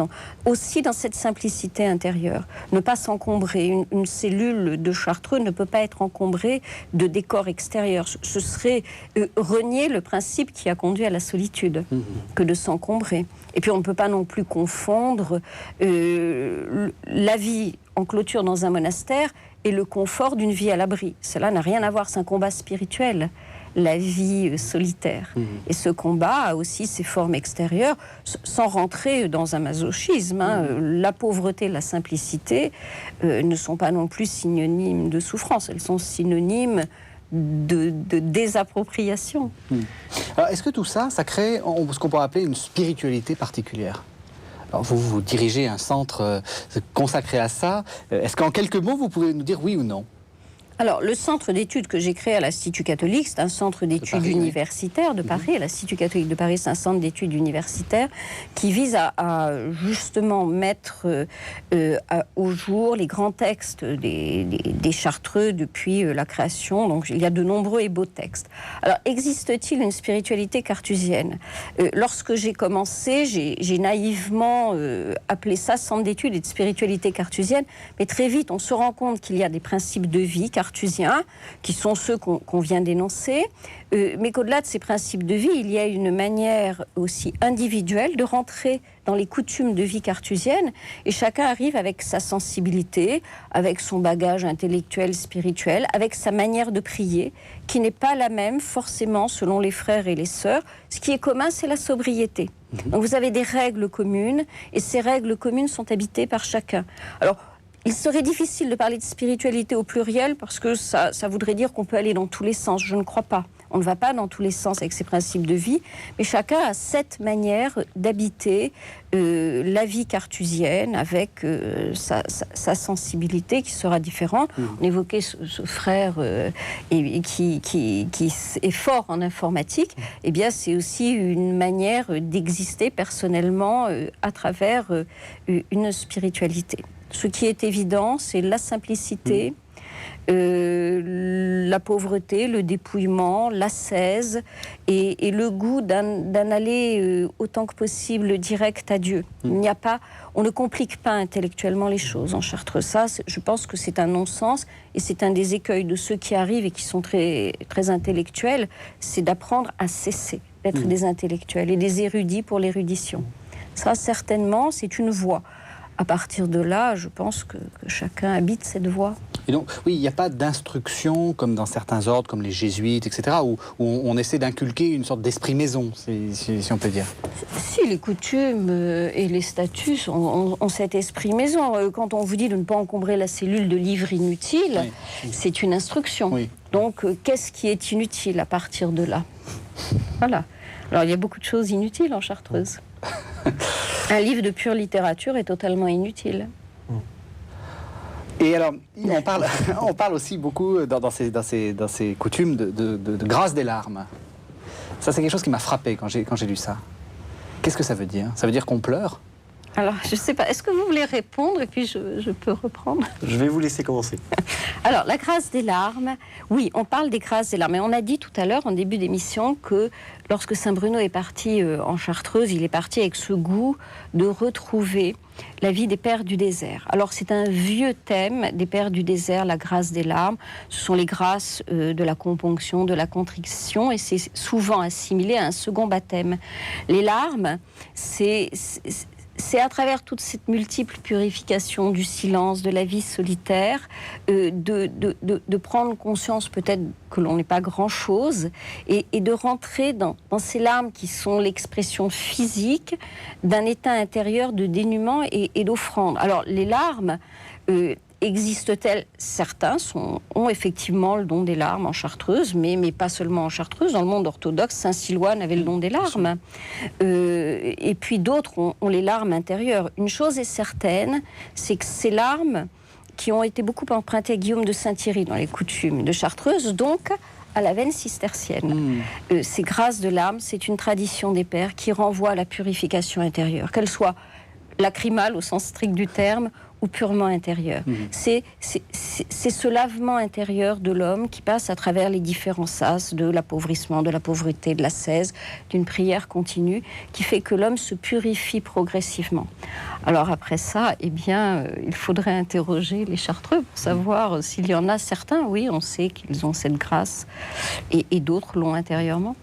aussi dans cette simplicité intérieure. Ne pas s'encombrer. Une cellule de chartreux ne peut pas être encombrée de décors extérieurs. Ce serait renier le principe qui a conduit à la solitude, que de s'encombrer. Et puis on ne peut pas non plus confondre la vie en clôture dans un monastère et le confort d'une vie à l'abri. Cela n'a rien à voir, c'est un combat spirituel. La vie solitaire. Et ce combat a aussi ses formes extérieures, sans rentrer dans un masochisme. La pauvreté, la simplicité ne sont pas non plus synonymes de souffrance, elles sont synonymes de désappropriation. Alors, est-ce que tout ça, ça crée ce qu'on pourrait appeler une spiritualité particulière ? Alors, vous dirigez un centre consacré à ça. Est-ce qu'en quelques mots, vous pouvez nous dire oui ou non ? Alors, le centre d'études que j'ai créé à l'Institut catholique, c'est un centre d'études universitaires de Paris. L'Institut catholique de Paris, c'est un centre d'études universitaires qui vise à justement mettre au jour les grands textes des chartreux depuis la création. Donc, il y a de nombreux et beaux textes. Alors, existe-t-il une spiritualité cartésienne ? Lorsque j'ai commencé, j'ai naïvement appelé ça centre d'études et de spiritualité cartésienne. Mais très vite, on se rend compte qu'il y a des principes de vie, car cartusiens, qui sont ceux qu'on vient d'énoncer, mais qu'au-delà de ces principes de vie, il y a une manière aussi individuelle de rentrer dans les coutumes de vie cartusienne, et chacun arrive avec sa sensibilité, avec son bagage intellectuel, spirituel, avec sa manière de prier, qui n'est pas la même forcément selon les frères et les sœurs. Ce qui est commun, c'est la sobriété. Donc vous avez des règles communes, et ces règles communes sont habitées par chacun. Alors, il serait difficile de parler de spiritualité au pluriel, parce que ça voudrait dire qu'on peut aller dans tous les sens. Je ne crois pas. On ne va pas dans tous les sens avec ses principes de vie, mais chacun a cette manière d'habiter la vie cartusienne avec sa sensibilité qui sera différente. On évoquait ce frère qui est fort en informatique. Eh bien, c'est aussi une manière d'exister personnellement à travers une spiritualité. Ce qui est évident, c'est la simplicité, la pauvreté, le dépouillement, l'ascèse et le goût d'un aller autant que possible direct à Dieu. On ne complique pas intellectuellement les choses en Chartres. Ça, je pense que c'est un non-sens et c'est un des écueils de ceux qui arrivent et qui sont très, très intellectuels, c'est d'apprendre à cesser d'être des intellectuels et des érudits pour l'érudition. Ça, certainement, c'est une voie. À partir de là, je pense que chacun habite cette voie. Et donc, oui, il n'y a pas d'instruction, comme dans certains ordres, comme les jésuites, etc., où on essaie d'inculquer une sorte d'esprit maison, si on peut dire. Si, les coutumes et les statuts ont cet esprit maison. Quand on vous dit de ne pas encombrer la cellule de livres inutiles, c'est une instruction. Oui. Donc, qu'est-ce qui est inutile à partir de là? Voilà. Alors, il y a beaucoup de choses inutiles en chartreuse. Un livre de pure littérature est totalement inutile. Et alors, on parle aussi beaucoup dans ces coutumes de grâce des larmes. Ça, c'est quelque chose qui m'a frappé quand j'ai lu ça. Qu'est-ce que ça veut dire? Ça veut dire qu'on pleure? Alors, je ne sais pas. Est-ce que vous voulez répondre et puis je peux reprendre? Je vais vous laisser commencer. Alors, la grâce des larmes, oui, on parle des grâces des larmes. Mais on a dit tout à l'heure, en début d'émission, que lorsque Saint Bruno est parti en Chartreuse, il est parti avec ce goût de retrouver la vie des pères du désert. Alors, c'est un vieux thème des pères du désert, la grâce des larmes. Ce sont les grâces de la componction, de la contrition, et c'est souvent assimilé à un second baptême. Les larmes, c'est à travers toute cette multiple purification du silence, de la vie solitaire, de prendre conscience peut-être que l'on n'est pas grand-chose et de rentrer dans ces larmes qui sont l'expression physique d'un état intérieur de dénuement et d'offrande. Alors, les larmes existent-elles? Certains ont effectivement le don des larmes en Chartreuse, mais pas seulement en Chartreuse. Dans le monde orthodoxe, Saint Silouane avait le don des larmes. Et puis d'autres ont les larmes intérieures. Une chose est certaine, c'est que ces larmes qui ont été beaucoup empruntées à Guillaume de Saint-Thierry dans les coutumes de Chartreuse, donc à la veine cistercienne. Ces grâces de larmes, c'est une tradition des pères qui renvoie à la purification intérieure, qu'elle soit lacrymale au sens strict du terme ou purement intérieur. C'est ce lavement intérieur de l'homme qui passe à travers les différents sas de l'appauvrissement, de la pauvreté, de l'ascèse, d'une prière continue, qui fait que l'homme se purifie progressivement. Alors après ça, eh bien, il faudrait interroger les Chartreux pour savoir s'il y en a certains. Oui, on sait qu'ils ont cette grâce et d'autres l'ont intérieurement.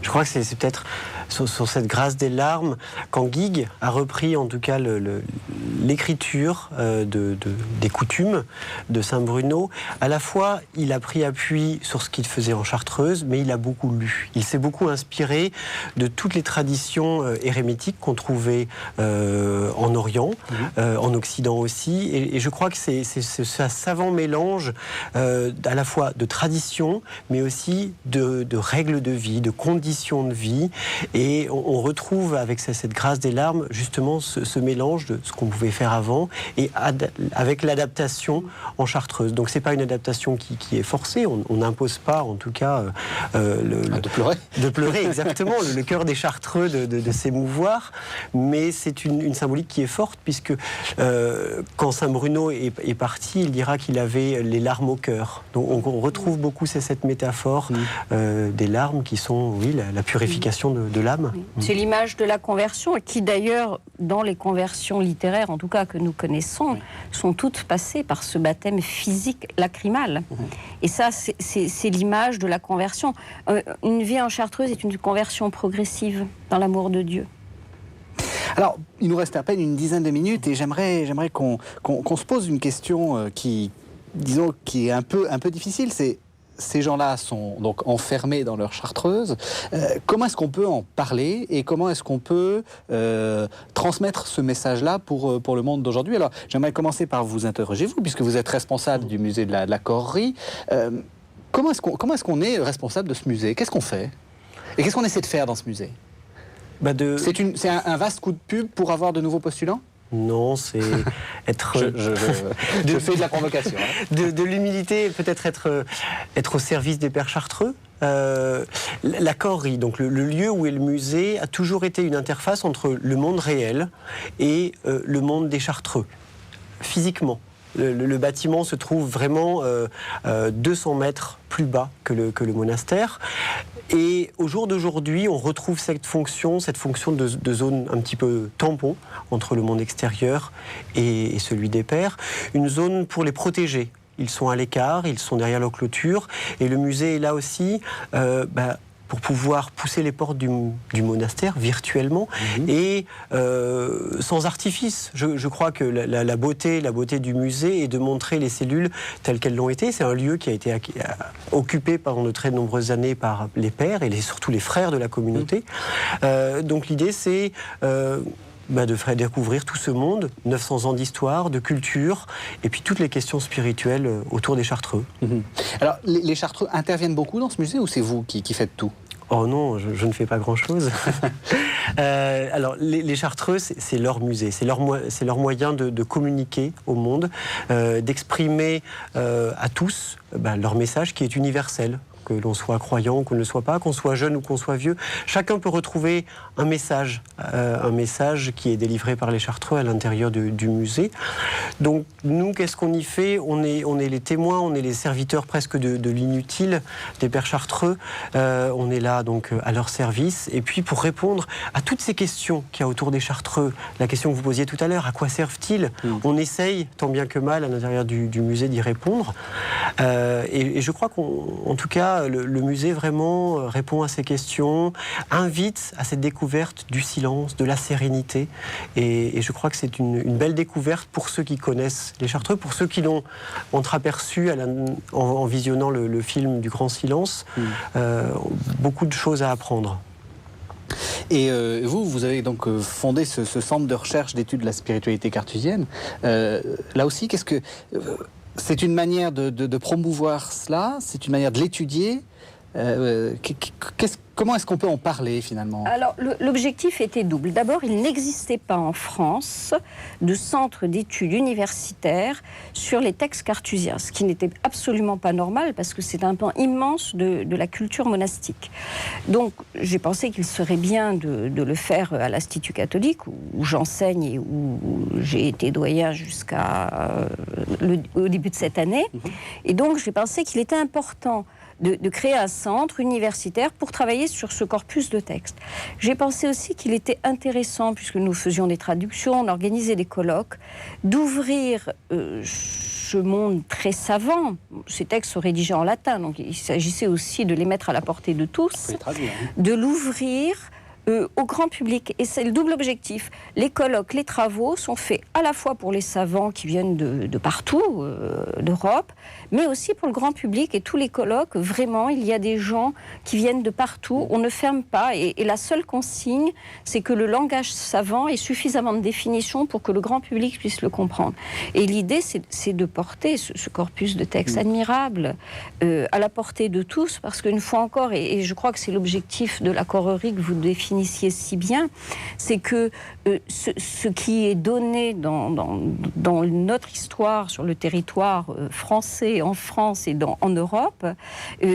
Je crois que c'est peut-être sur cette grâce des larmes quand Guigues a repris en tout cas l'écriture des coutumes de Saint Bruno. À la fois, il a pris appui sur ce qu'il faisait en Chartreuse, mais il a beaucoup lu. Il s'est beaucoup inspiré de toutes les traditions érémitiques qu'on trouvait en Orient, en Occident aussi. Et je crois que c'est ce savant mélange à la fois de tradition, mais aussi de règles de vie, de conditions de vie. Et on retrouve avec cette grâce des larmes justement ce mélange de ce qu'on pouvait faire avant et avec l'adaptation en Chartreuse. Donc c'est pas une adaptation qui est forcée, on n'impose pas en tout cas de pleurer. De pleurer, exactement, le cœur des Chartreux de s'émouvoir, mais c'est une symbolique qui est forte puisque quand Saint Bruno est parti, il dira qu'il avait les larmes au cœur. Donc on retrouve beaucoup cette métaphore des larmes qui sont, oui, la purification de l'âme. Oui. C'est l'image de la conversion, qui d'ailleurs, dans les conversions littéraires, en tout cas que nous connaissons, sont toutes passées par ce baptême physique lacrymal. Et ça, c'est l'image de la conversion. Une vie en chartreuse est une conversion progressive dans l'amour de Dieu. Alors, il nous reste à peine une dizaine de minutes et j'aimerais qu'on se pose une question qui est un peu difficile. C'est ces gens-là sont donc enfermés dans leur chartreuse. Comment est-ce qu'on peut en parler et comment est-ce qu'on peut transmettre ce message-là pour le monde d'aujourd'hui? Alors, j'aimerais commencer par vous interroger, vous, puisque vous êtes responsable du musée de la Correrie. Comment est-ce qu'on est responsable de ce musée? Qu'est-ce qu'on fait? Et qu'est-ce qu'on essaie de faire dans ce musée? C'est un vaste coup de pub pour avoir de nouveaux postulants? Non, c'est être... je fais de la provocation. Hein. De l'humilité, peut-être être au service des pères chartreux. La Correrie, donc le lieu où est le musée, a toujours été une interface entre le monde réel et le monde des chartreux, physiquement. Le bâtiment se trouve vraiment 200 mètres plus bas que le monastère. Et au jour d'aujourd'hui, on retrouve cette fonction de zone un petit peu tampon entre le monde extérieur et celui des pères. Une zone pour les protéger. Ils sont à l'écart, ils sont derrière leur clôture. Et le musée est là aussi pour pouvoir pousser les portes du monastère virtuellement et sans artifice. Je crois que la beauté du musée est de montrer les cellules telles qu'elles l'ont été. C'est un lieu qui a été occupé pendant de très nombreuses années par les pères et surtout les frères de la communauté. Donc l'idée, c'est de faire découvrir tout ce monde, 900 ans d'histoire, de culture, et puis toutes les questions spirituelles autour des chartreux. Alors, les chartreux interviennent beaucoup dans ce musée ou c'est vous qui faites tout? Oh non, je ne fais pas grand-chose. Alors, les chartreux, c'est leur musée, c'est leur moyen de communiquer au monde, d'exprimer à tous leur message qui est universel. Que l'on soit croyant ou qu'on ne le soit pas, qu'on soit jeune ou qu'on soit vieux, chacun peut retrouver un message qui est délivré par les chartreux à l'intérieur du musée. Donc nous, qu'est-ce qu'on y fait? On est les témoins, on est les serviteurs presque de l'inutile des pères chartreux. On est là donc à leur service. Et puis pour répondre à toutes ces questions qu'il y a autour des chartreux, la question que vous posiez tout à l'heure, à quoi servent-ils? On essaye tant bien que mal à l'intérieur du musée d'y répondre. Et je crois qu'en tout cas, le musée vraiment répond à ces questions, invite à cette découverte du silence, de la sérénité. Et je crois que c'est une belle découverte pour ceux qui connaissent les chartreux, pour ceux qui l'ont entreaperçu en visionnant le film du Grand Silence. Beaucoup de choses à apprendre. Et vous avez donc fondé ce centre de recherche d'études de la spiritualité cartésienne. Là aussi, c'est une manière de promouvoir cela, c'est une manière de l'étudier. Comment est-ce qu'on peut en parler finalement? Alors l'objectif était double. D'abord, il n'existait pas en France de centre d'études universitaires sur les textes carthusiens, ce qui n'était absolument pas normal parce que c'est un pan immense de la culture monastique. Donc j'ai pensé qu'il serait bien de le faire à l'Institut catholique où j'enseigne et où j'ai été doyen au début de cette année. Et donc j'ai pensé qu'il était important de créer un centre universitaire pour travailler sur ce corpus de textes. J'ai pensé aussi qu'il était intéressant, puisque nous faisions des traductions, on organisait des colloques, d'ouvrir ce monde très savant. Ces textes sont rédigés en latin, donc il s'agissait aussi de les mettre à la portée de tous, de l'ouvrir au grand public. Et c'est le double objectif. Les colloques, les travaux sont faits à la fois pour les savants qui viennent de partout, d'Europe, mais aussi pour le grand public. Et tous les colloques, vraiment, il y a des gens qui viennent de partout. On ne ferme pas. Et la seule consigne, c'est que le langage savant ait suffisamment de définition pour que le grand public puisse le comprendre. Et l'idée, c'est de porter ce corpus de textes admirables à la portée de tous, parce qu'une fois encore, et je crois que c'est l'objectif de la Correrie que vous définissez si bien, c'est que ce qui est donné dans notre histoire sur le territoire français, en France et en Europe,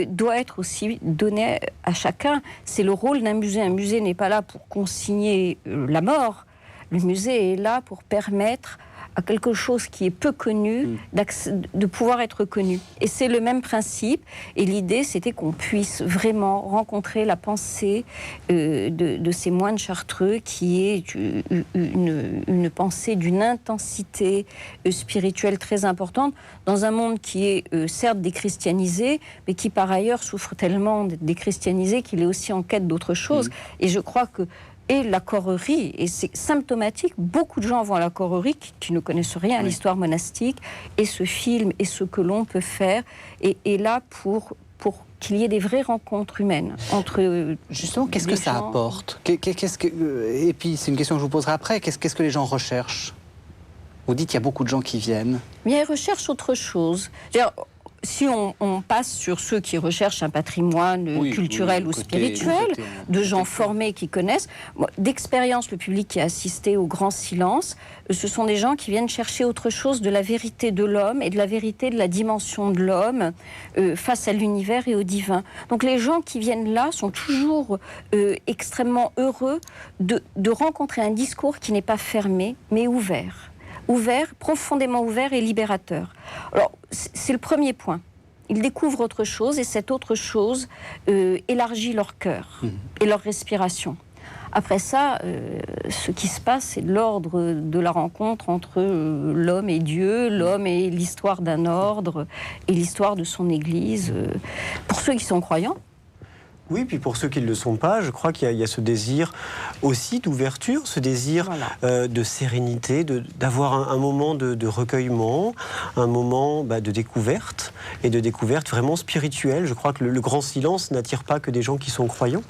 doit être aussi donné à chacun. C'est le rôle d'un musée. Un musée n'est pas là pour consigner la mort. Le musée est là pour permettre à quelque chose qui est peu connu, de pouvoir être connu. Et c'est le même principe. Et l'idée, c'était qu'on puisse vraiment rencontrer la pensée de ces moines chartreux, qui est une pensée d'une intensité spirituelle très importante, dans un monde qui est certes déchristianisé, mais qui par ailleurs souffre tellement d'être déchristianisé qu'il est aussi en quête d'autre chose. Et je crois que la chorerie, et c'est symptomatique, beaucoup de gens vont à la chorerie qui ne connaissent rien à l'histoire monastique, et ce film et ce que l'on peut faire est là pour qu'il y ait des vraies rencontres humaines entre justement, qu'est-ce que ça apporte? Et puis, c'est une question que je vous poserai après, qu'est-ce que les gens recherchent? Vous dites qu'il y a beaucoup de gens qui viennent. Mais ils recherchent autre chose. Si on passe sur ceux qui recherchent un patrimoine culturel ou spirituel, de gens formés qui connaissent, d'expérience, le public qui a assisté au Grand Silence, ce sont des gens qui viennent chercher autre chose de la vérité de l'homme et de la vérité de la dimension de l'homme face à l'univers et au divin. Donc les gens qui viennent là sont toujours extrêmement heureux de rencontrer un discours qui n'est pas fermé, mais ouvert. Profondément ouvert et libérateur. Alors, c'est le premier point. Ils découvrent autre chose et cette autre chose élargit leur cœur et leur respiration. Après ça, ce qui se passe, c'est de l'ordre de la rencontre entre l'homme et Dieu, l'homme et l'histoire d'un ordre et l'histoire de son Église. Pour ceux qui sont croyants, oui, puis pour ceux qui ne le sont pas, je crois qu'il y a ce désir aussi d'ouverture, ce désir de sérénité, d'avoir un moment de recueillement, un moment de découverte, et de découverte vraiment spirituelle. Je crois que le Grand Silence n'attire pas que des gens qui sont croyants.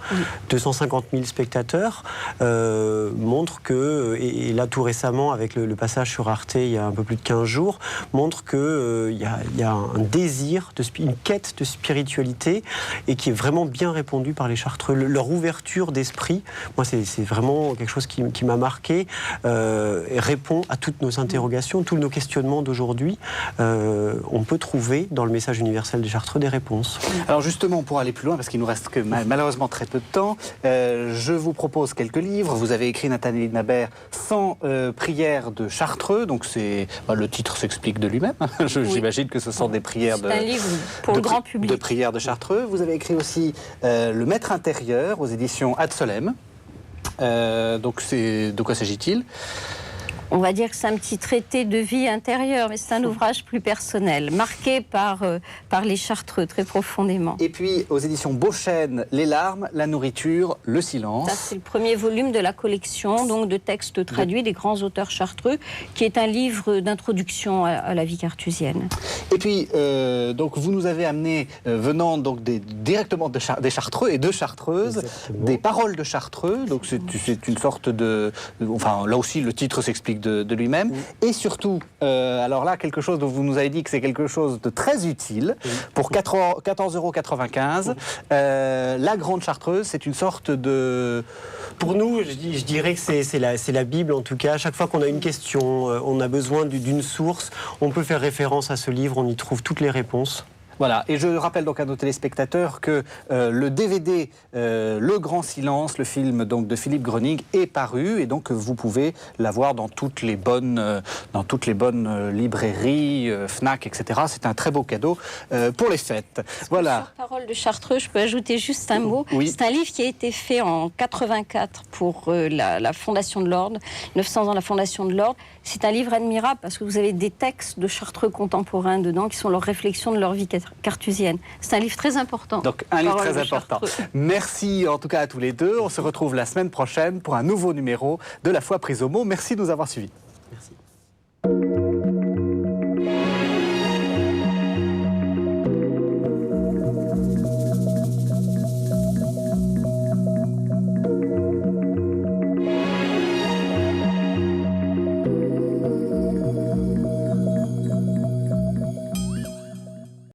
250 000 spectateurs montrent que, et là tout récemment avec le passage sur Arte il y a un peu plus de 15 jours, montre qu'il y a un désir, une quête de spiritualité, et qui est vraiment bien répondu par les Chartreux. Leur ouverture d'esprit, moi c'est vraiment quelque chose qui m'a marqué, et répond à toutes nos interrogations, tous nos questionnements d'aujourd'hui. On peut trouver dans le message universel des Chartreux des réponses. Alors justement, pour aller plus loin, parce qu'il nous reste que malheureusement très peu de temps, je vous propose quelques livres. Vous avez écrit, Nathalie Nabert, 100 prières de Chartreux, donc le titre s'explique de lui-même. J'imagine que ce sont des prières c'est un livre pour le grand public. De prières de Chartreux. Vous avez écrit aussi Le Maître intérieur aux éditions Ad Solem. Donc de quoi s'agit-il? On va dire que c'est un petit traité de vie intérieure, mais c'est un ouvrage plus personnel, marqué par les Chartreux très profondément. Et puis, aux éditions Beauchesne, Les larmes, la nourriture, le silence. Ça, c'est le premier volume de la collection, donc de textes traduits des grands auteurs chartreux, qui est un livre d'introduction à la vie carthusienne. Et puis, donc, vous nous avez amené, venant donc directement des Chartreux et de Chartreuses, exactement, des paroles de Chartreux. Donc, c'est une sorte de... Enfin, là aussi, le titre s'explique de lui-même. Et surtout, alors là, quelque chose dont vous nous avez dit que c'est quelque chose de très utile, pour 14,95 €. La Grande Chartreuse, c'est une sorte de... Pour nous, je dirais que c'est la Bible, en tout cas. À chaque fois qu'on a une question, on a besoin d'une source, on peut faire référence à ce livre, on y trouve toutes les réponses. Voilà, et je rappelle donc à nos téléspectateurs que le DVD Le Grand Silence, le film donc de Philippe Gröning, est paru, et donc vous pouvez l'avoir dans toutes les bonnes librairies, Fnac, etc. C'est un très beau cadeau pour les fêtes. Voilà. Sur Parole de Chartreux, je peux ajouter juste un mot. Oui. C'est un livre qui a été fait en 84 pour la Fondation de l'Ordre, 900 ans de la Fondation de l'Ordre. C'est un livre admirable parce que vous avez des textes de Chartreux contemporains dedans qui sont leurs réflexions de leur vie carthusienne. C'est un livre très important. Donc un livre très important. Merci en tout cas à tous les deux. On se retrouve la semaine prochaine pour un nouveau numéro de La Foi prise au mot. Merci de nous avoir suivis. Merci.